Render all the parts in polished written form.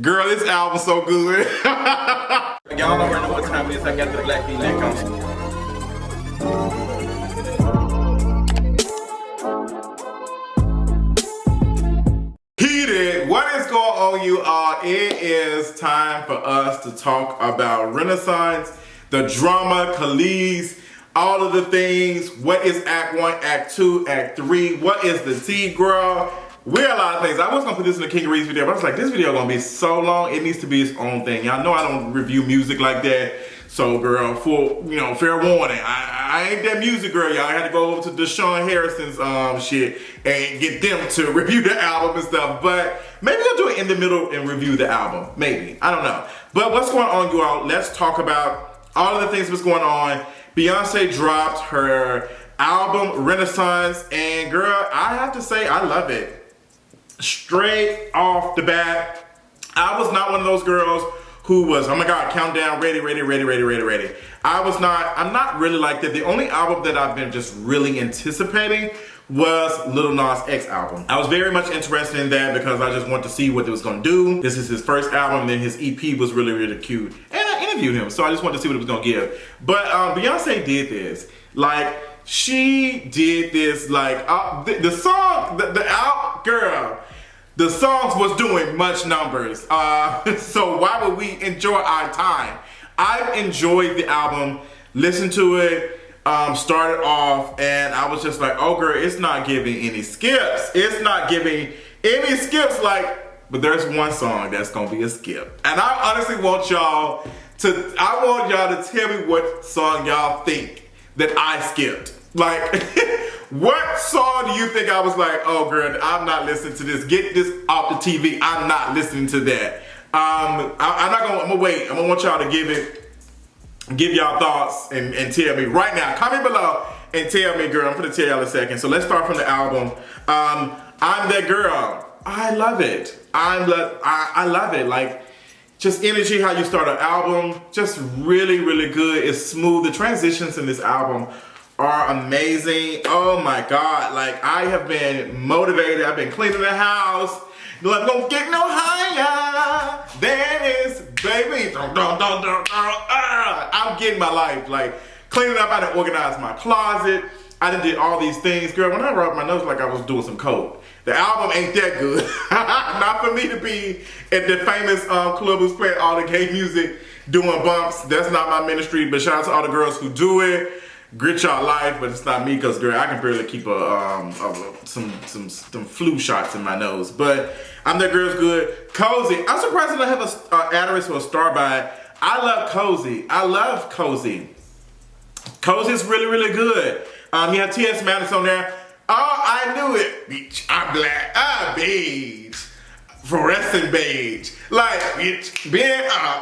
Girl, this album's so good. Y'all already know what time it is. I got the black V-neck on. Heated, what is going on, you all? It is time for us to talk about Renaissance, the drama, Kelis, all of the things. What is Act 1, Act 2, Act 3? What is the tea, girl? We're a lot of things. I was gonna put this in the King of Reeds video, but I was like, this video gonna be so long, it needs to be its own thing. Y'all know I don't review music like that. So girl, for, fair warning, I ain't that music girl, y'all. I had to go over to Deshaun Harrison's shit and get them to review the album and stuff. But maybe we'll do it in the middle and review the album. Maybe, I don't know. But what's going on, you all? Let's talk about all of the things that's going on. Beyonce dropped her album, Renaissance, and girl, I have to say, I love it. Straight off the bat, I was not one of those girls who was, oh my God, countdown, ready. I'm not really like that. The only album that I've been just really anticipating was Lil Nas X album. I was very much interested in that because I just wanted to see what it was gonna do. This is his first album, and then his EP was really cute. And I interviewed him, so I just wanted to see what it was gonna give. But Beyonce did this. Like, she did this, like, the song, girl, the songs was doing much numbers. So why would we enjoy our time? I've enjoyed the album, listened to it, started off, and I was just like, oh girl, it's not giving any skips. It's not giving any skips, like, but there's one song that's gonna be a skip. And I honestly want y'all to tell me what song y'all think that I skipped. Like, what song do you think I was like, oh girl, I'm not listening to this. Get this off the TV. I'm not listening to that. I'm gonna wait. I'm gonna want y'all to give y'all thoughts and tell me right now. Comment below and tell me, girl. I'm gonna tell y'all in a second. So let's start from the album. I'm That Girl. I love it. I love it. Like, just energy, how you start an album, just really good. It's smooth. The transitions in this album are amazing. Oh my God, like, I have been motivated. I've been cleaning the house. Like, don't get no higher than this, baby. I'm getting my life, like, cleaning up. I done organized my closet. I done did all these things. Girl, when I rubbed my nose like I was doing some coke. The album ain't that good. Not for me to be at the famous club who's playing all the gay music, doing bumps. That's not my ministry, but shout out to all the girls who do it. Grit y'all life, but it's not me, because girl, I can barely keep some flu shots in my nose. But I'm That Girl's good. Cozy. I'm surprised I don't have an asterisk or a star by it. I love Cozy. I love Cozy. Cozy's really good. You have T.S. Madison on there. Oh, I knew it. Bitch, I'm black. I'm beige. Fluorescent beige. Like, bitch,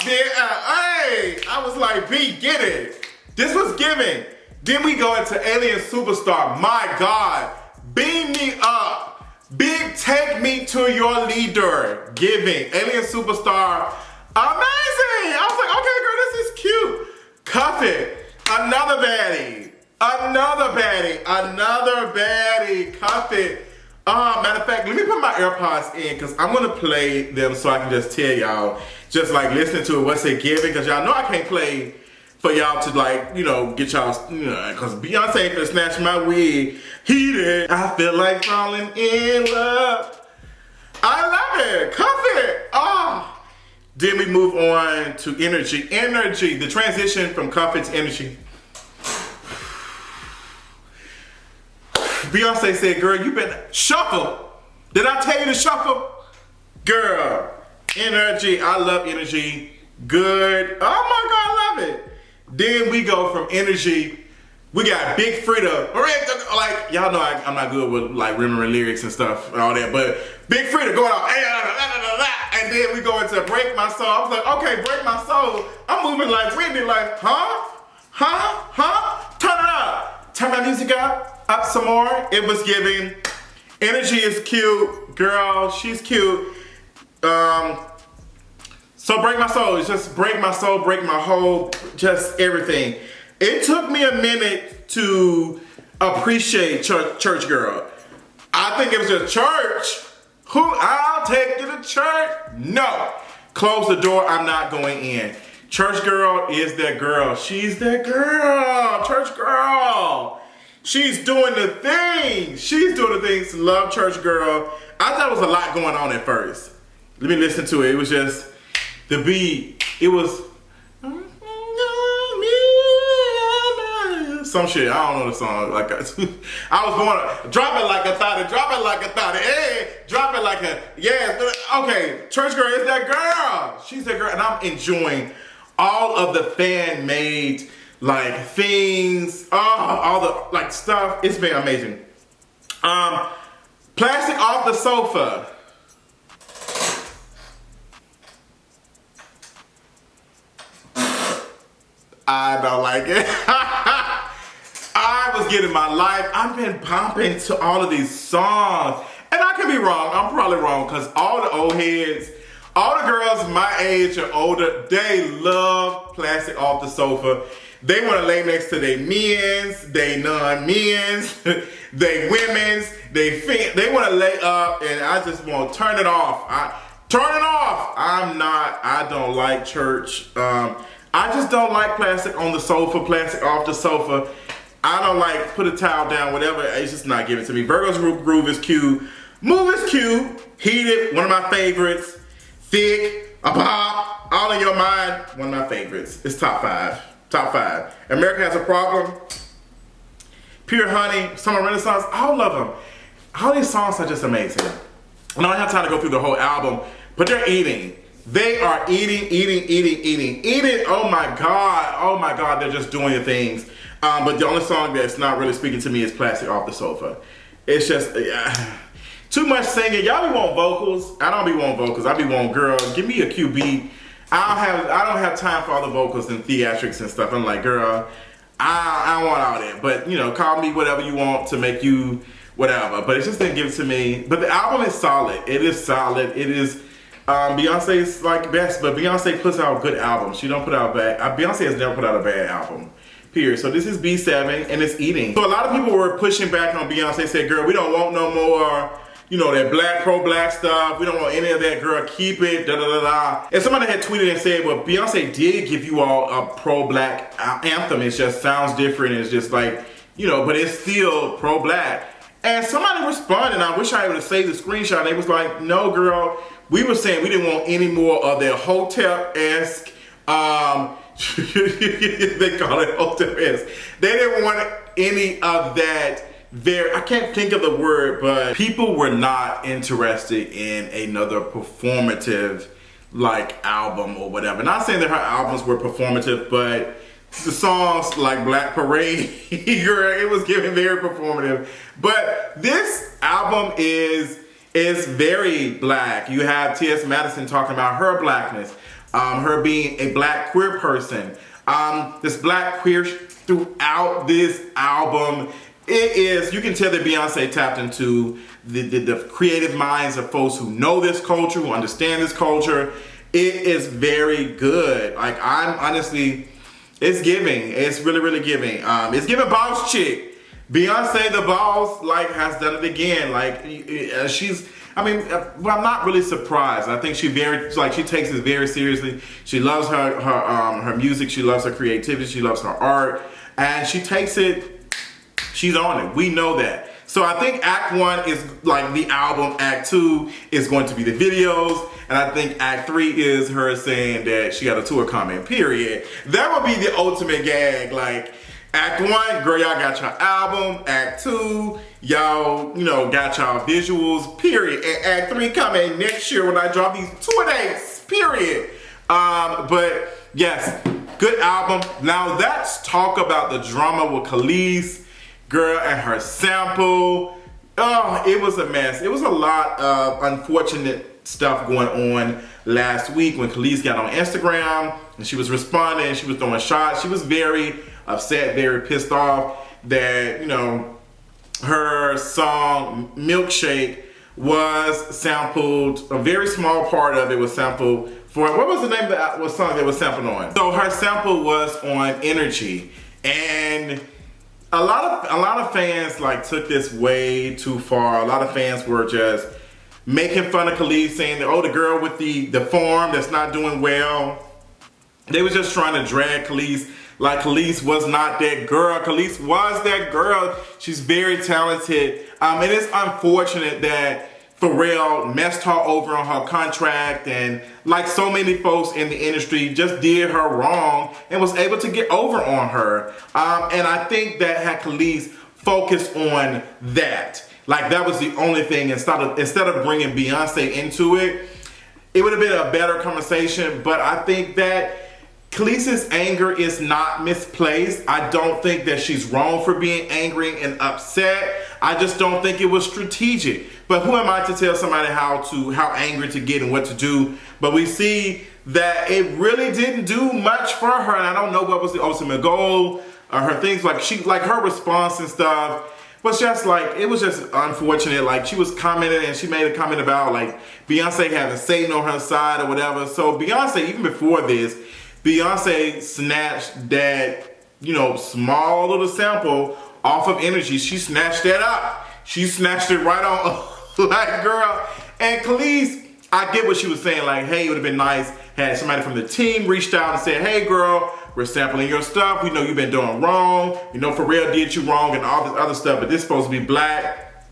hey. I was like, B, get it. This was giving. Then we go into Alien Superstar. My God, beam me up. Big, take me to your leader. Giving. Alien Superstar. Amazing. I was like, okay, girl, this is cute. Cuff It. Another baddie. Cuff It. Matter of fact, let me put my AirPods in, because I'm going to play them so I can just tell y'all, just like listen to it, what's it giving, because y'all know I can't play for y'all to, like, get y'all, because Beyonce ain't gonna snatch my wig. Heated. I feel like falling in love. I love it. Cuff It. Oh. Then we move on to Energy. Energy. The transition from Cuff It to Energy. Beyonce said, girl, you better shuffle. Did I tell you to shuffle? Girl. Energy. I love Energy. Good. Oh my God, I love it. Then we go from Energy, we got Big Frida. Like, y'all know I'm not good with, like, remembering lyrics and stuff and all that, but Big Frida going out, and then we go into Break My Soul. I was like, okay, Break My Soul. I'm moving like Whitney, like, turn it up. Turn my music up some more. It was giving. Energy is cute. Girl, she's cute. So Break My Soul is just break my soul, break my whole, just everything. It took me a minute to appreciate Church Girl. I think it was just church. Who, I'll take you to church? No. Close the door, I'm not going in. Church girl is that girl. She's that girl. Church girl. She's doing the things. She's doing the things. Love church girl. I thought it was a lot going on at first. Let me listen to it. It was just the beat. It was some shit. I don't know the song. Like I was going, drop it like a thotty, drop it like a thotty, hey, drop it like a, yeah. Okay, church girl is that girl. She's that girl, and I'm enjoying all of the fan-made like things, all the like stuff. It's been amazing. Plastic Off the Sofa. I don't like it. I was getting my life. I've been pumping to all of these songs. And I could be wrong. I'm probably wrong because all the old heads, all the girls my age or older, they love Plastic Off the Sofa. They want to lay next to their men's, they non-men's, they women's, they want to lay up, and I just want to turn it off. Turn it off. I don't like church. I just don't like plastic on the sofa, plastic off the sofa. I don't like put a towel down, whatever. It's just not giving to me. Virgo's Groove is cute. Move is cute. Heated, one of my favorites. Thick, a pop, all in your mind, one of my favorites. It's top 5. Top 5. America Has a Problem. Pure Honey, Summer Renaissance, all of them. All these songs are just amazing. And I don't have time to go through the whole album, but they're eating. They are eating. Oh my God, they're just doing the things. But the only song that's not really speaking to me is Plastic Off the Sofa. It's just, too much singing. Y'all be wanting vocals. I don't be wanting vocals. I be wanting, girl, give me a QB. I don't have time for all the vocals and theatrics and stuff. I'm like, girl, I don't want all that. But, you know, call me whatever you want to make you whatever. But it just didn't give it to me. But the album is solid. It is solid. It is, Beyonce's like best. But Beyonce puts out good albums. She don't put out bad. Beyonce has never put out a bad album. Period. So this is B7 and it's eating. So a lot of people were pushing back on Beyonce, said, girl, we don't want no more, you know, that pro-black stuff. We don't want any of that, girl. Keep it, da-da-da-da. And somebody had tweeted and said, well, Beyonce did give you all a pro-black anthem. It just sounds different. It's just like, you know, but it's still pro-black. And somebody responded, and I wish I would have saved the screenshot. They was like, no, girl, we were saying we didn't want any more of their hotel-esque, they call it hotel-esque. They didn't want any of that. I can't think of the word, but people were not interested in another performative like album or whatever. Not saying that her albums were performative, but the songs like Black Parade, girl, it was giving very performative. But this album is very black. You have T.S. Madison talking about her blackness, her being a black queer person. This black queer throughout this album. It is, you can tell that Beyonce tapped into the creative minds of folks who know this culture, who understand this culture. It is very good. Like, I'm honestly, it's giving. It's really, really giving. It's giving boss chick. Beyonce the boss, like, has done it again. Like, well, I'm not really surprised. I think she takes it very seriously. She loves her music. She loves her creativity. She loves her art. And she takes it. She's on it. We know that. So I think Act 1 is like the album. Act 2 is going to be the videos. And I think Act 3 is her saying that she got a tour coming, period. That would be the ultimate gag. Like, Act 1, girl, y'all got your album. Act 2, y'all, you know, got y'all visuals, period. And Act 3 coming next year when I drop these tour dates, period. But yes, good album. Now let's talk about the drama with Kelis. Girl, and her sample. Oh, it was a mess. It was a lot of unfortunate stuff going on last week when Kelis got on Instagram and she was responding, she was throwing shots. She was very upset, very pissed off that, you know, her song Milkshake was sampled, a very small part of it was sampled for, what was the name of the song that was sampled on? So her sample was on Energy, and a lot of fans like took this way too far. A lot of fans were just making fun of Kelis, saying that, oh, the girl with the form that's not doing well. They was just trying to drag Kelis like Kelis was not that girl. Kelis was that girl. She's very talented. It is unfortunate that Pharrell messed her over on her contract, and like so many folks in the industry just did her wrong and was able to get over on her. And I think that had Kelis focused on that, like that was the only thing, instead of bringing Beyonce into it, it would have been a better conversation. But I think that Kelis's anger is not misplaced. I don't think that she's wrong for being angry and upset. I just don't think it was strategic. But who am I to tell somebody how angry to get and what to do? But we see that it really didn't do much for her, and I don't know what was the ultimate goal or her things. Like her response and stuff was just like, it was just unfortunate. Like she was commenting, and she made a comment about like Beyonce having Satan on her side or whatever. So Beyonce, even before this, Beyonce snatched that, small little sample off of Energy. She snatched that up. She snatched it right on, like, girl. And Kelis, I get what she was saying. Like, hey, it would have been nice had somebody from the team reached out and said, hey, girl, we're sampling your stuff. We know you've been doing wrong. Pharrell did you wrong and all this other stuff, but this is supposed to be black.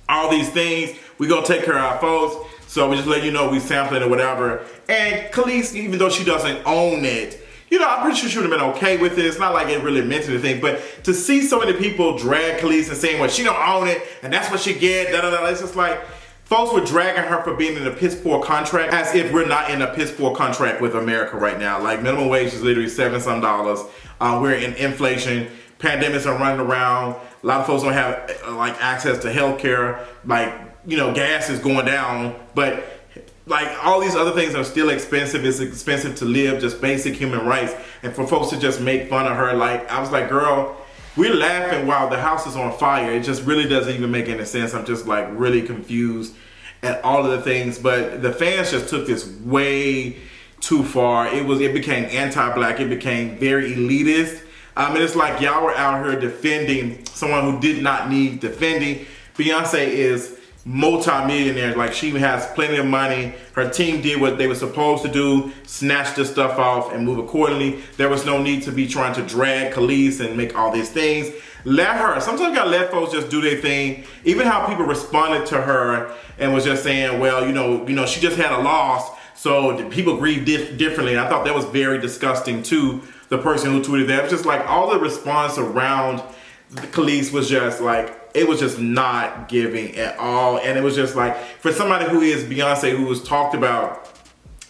All these things. We're going to take care of our folks. So we just let you know we sampling or whatever. And Kelis, even though she doesn't own it, I'm pretty sure she would have been okay with it. It's not like it really meant anything. But to see so many people drag Kelis and saying, well, she don't own it, and that's what she get, da-da-da. It's just like, folks were dragging her for being in a piss poor contract, as if we're not in a piss poor contract with America right now. Like, minimum wage is literally $7-some. We're in inflation. Pandemics are running around. A lot of folks don't have access to health care. Gas is going down, but all these other things are still expensive. It's expensive to live, just basic human rights. And for folks to just make fun of her, I was like, girl, we're laughing while the house is on fire. It just really doesn't even make any sense. I'm just really confused at all of the things. But the fans just took this way too far. It became anti-black. It became very elitist. And it's like y'all were out here defending someone who did not need defending. Beyonce is multi-millionaire. Like, she has plenty of money. Her team did what they were supposed to do, snatch the stuff off and move accordingly. There was no need to be trying to drag Kelis and make all these things. Let her. Sometimes you gotta let folks just do their thing. Even how people responded to her and was just saying, well, she just had a loss, so people grieve differently. And I thought that was very disgusting to the person who tweeted that. It was just like all the response around Kelis was just like, it was just not giving at all. And it was just like, for somebody who is Beyonce, who has talked about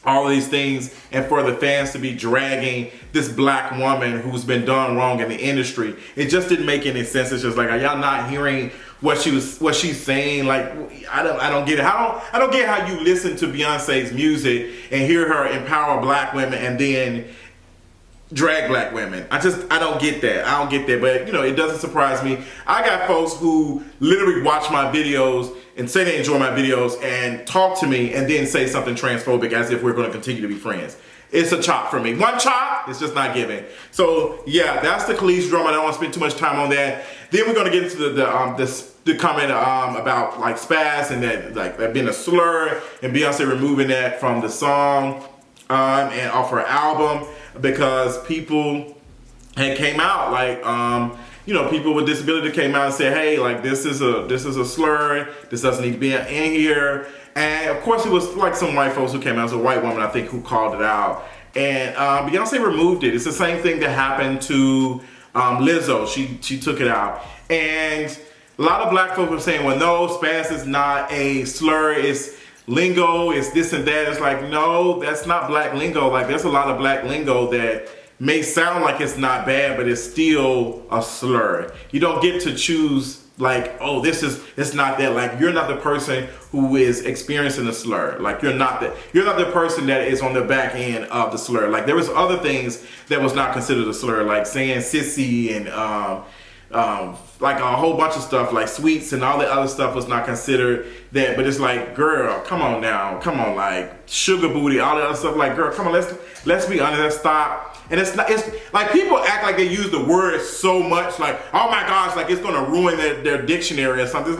all these things, and for the fans to be dragging this black woman who's been done wrong in the industry, it just didn't make any sense. It's just like, are y'all not hearing what she's saying? Like, I don't get it. I don't get how you listen to Beyonce's music and hear her empower black women and then drag black women. I don't get that. I don't get that. But it doesn't surprise me. I got folks who literally watch my videos and say they enjoy my videos and talk to me and then say something transphobic as if we're going to continue to be friends. It's a chop for me. One chop, it's just not giving. So yeah, that's the Kelis drama. I don't want to spend too much time on that. Then we're going to get into the comment about spaz and that being a slur, and Beyonce removing that from the song and off her album, because people had came out people with disability came out and said, hey, this is a slur. This doesn't need to be in here. And of course it was some white folks who came out. It was a white woman, I think, who called it out. And Beyonce removed it. It's the same thing that happened to Lizzo. She took it out. And a lot of black folks were saying, well, no, spaz is not a slur. It's lingo, it's this and that. It's like, no, that's not black lingo. There's a lot of black lingo that may sound like it's not bad, but it's still a slur. You don't get to choose it's not that. You're not the person who is experiencing a slur. You're not the person that is on the back end of the slur. There was other things that was not considered a slur, like saying sissy and a whole bunch of stuff, like sweets and all the other stuff was not considered that. But it's like, girl, come on now, come on, sugar booty, all that other stuff. Girl, come on, let's be honest, let's stop. And it's like people act like they use the word so much, oh my gosh, it's gonna ruin their dictionary or something.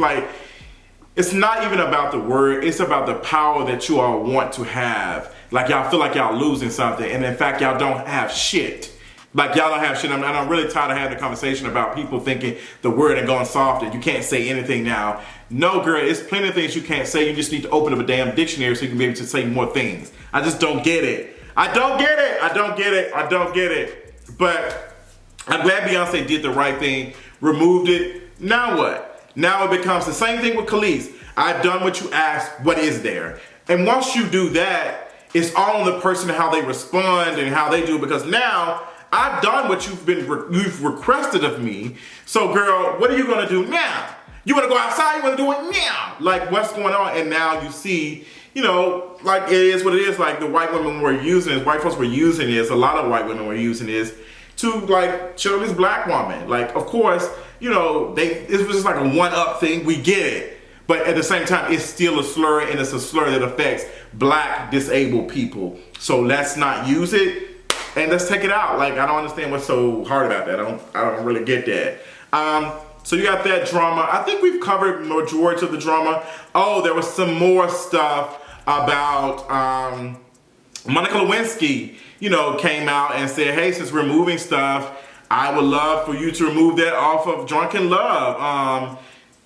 It's it's not even about the word, it's about the power that you all want to have. Like y'all feel like y'all losing something, and in fact y'all don't have shit. Like y'all don't have shit. And I'm really tired of having the conversation about people thinking the word and going soft and you can't say anything now. No, girl, it's plenty of things you can't say. You just need to open up a damn dictionary so you can be able to say more things. I just don't get it. I don't get it. I don't get it. I don't get it. But I'm glad Beyonce did the right thing, removed it. Now what? Now it becomes the same thing with Kelis. I've done what you asked. What is there? And once you do that, it's all on the person how they respond and how they do it, because now I've done what you've requested of me. So girl, what are you gonna do now? You wanna go outside? You wanna do it now? Like what's going on? And now you see, you know, like it is what it is. Like the white women were using this, white folks were using this, a lot of white women were using this to like show this black woman. Like of course, you know, it was just like a one-up thing, we get it. But at the same time, it's still a slur, and it's a slur that affects black disabled people. So let's not use it. And let's take it out. Like, I don't understand what's so hard about that. I don't really get that. So you got that drama. I think we've covered majority of the drama. Oh, there was some more stuff about Monica Lewinsky, you know, came out and said, hey, since we're moving stuff, I would love for you to remove that off of Drunken Love.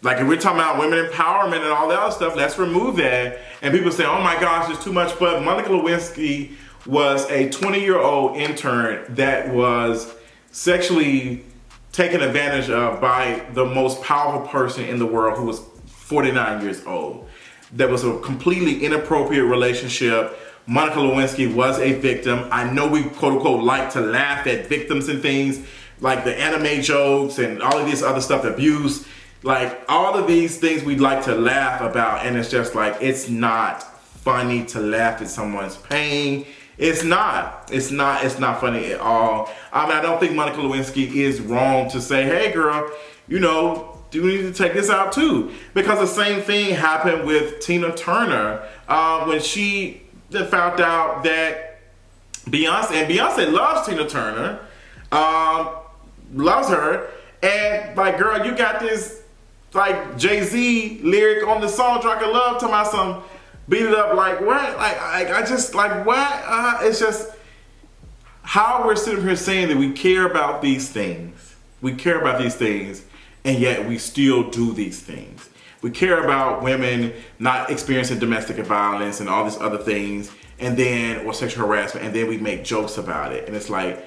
Like if we're talking about women empowerment and all that other stuff, let's remove that. And people say, oh my gosh, it's too much. But Monica Lewinsky was a 20-year-old intern that was sexually taken advantage of by the most powerful person in the world, who was 49 years old. That was a completely inappropriate relationship. Monica Lewinsky was a victim. I know we quote unquote like to laugh at victims and things like the anime jokes and all of this other stuff, abuse, like all of these things we'd like to laugh about, and it's just like, it's not funny to laugh at someone's pain. It's not funny at all. I mean, I don't think Monica Lewinsky is wrong to say, hey girl, you know, do we need to take this out too? Because the same thing happened with Tina Turner when she found out that Beyonce loves Tina Turner, loves her, and like, girl, you got this like Jay-Z lyric on the song Drunken Love talking about some beat it up, like what? Like I just like what? It's just how we're sitting here saying that we care about these things. We care about these things, and yet we still do these things. We care about women not experiencing domestic violence and all these other things, and then, or sexual harassment, and then we make jokes about it. And it's like,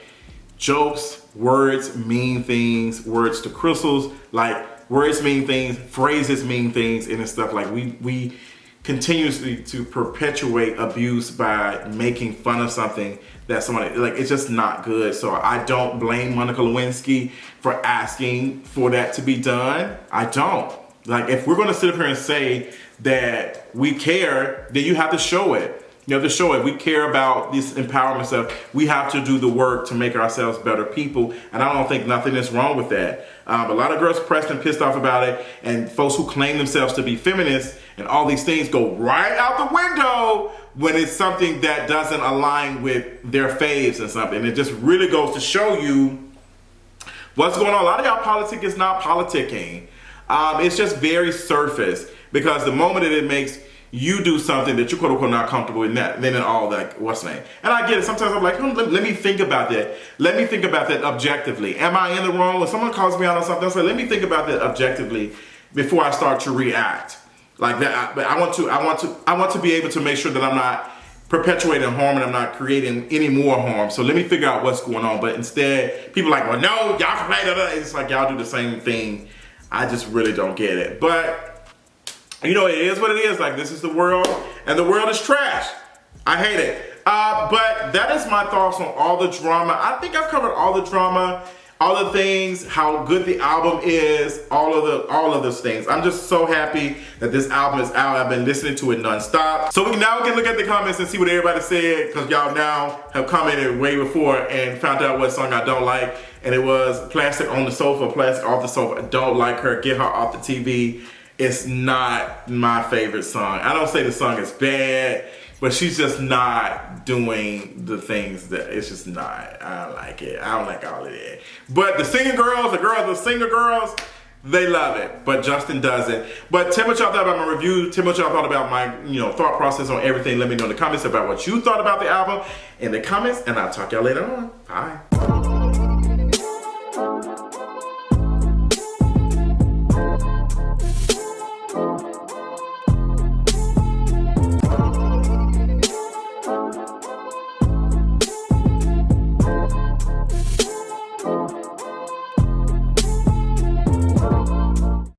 jokes, words mean things, words to crystals, like words mean things, phrases mean things, and it's stuff like we continuously to perpetuate abuse by making fun of something that somebody, like, it's just not good. So I don't blame Monica Lewinsky for asking for that to be done. I don't. Like, if we're gonna sit up here and say that we care, then you have to show it. You have to show it. We care about this empowerment stuff. We have to do the work to make ourselves better people. And I don't think nothing is wrong with that. A lot of girls pressed and pissed off about it. And folks who claim themselves to be feminists and all these things go right out the window when it's something that doesn't align with their faves and something. And it just really goes to show you what's going on. A lot of y'all politic is not politicking. It's just very surface, because the moment that it makes you do something that you're quote unquote not comfortable with, then it all like, what's the name? And I get it. Sometimes I'm like, let me think about that. Let me think about that objectively. Am I in the wrong? When someone calls me out on something, I say, let me think about that objectively before I start to react like that. But I want to be able to make sure that I'm not perpetuating harm and I'm not creating any more harm. So let me figure out what's going on. But instead, people are like, well, no, y'all can play that. It's like y'all do the same thing. I just really don't get it. But you know, it is what it is. Like, this is the world, and the world is trash. I hate it. But that is my thoughts on all the drama. I think I've covered all the drama, all the things, how good the album is, all of those things. I'm just so happy that this album is out. I've been listening to it nonstop. So we can look at the comments and see what everybody said, because y'all now have commented way before and found out what song I don't like. And it was Plastic on the Sofa, Plastic off the Sofa. I don't like her. Get her off the TV. It's not my favorite song. I don't say the song is bad, but she's just not doing the things that, it's just not. I don't like it. I don't like all of that. But the singer girls, the singer girls, They love it, but Justin doesn't. But tell me what y'all thought about my review. Tell me what y'all thought about my, thought process on everything. Let me know in the comments about what you thought about the album in the comments, and I'll talk y'all later on. Bye.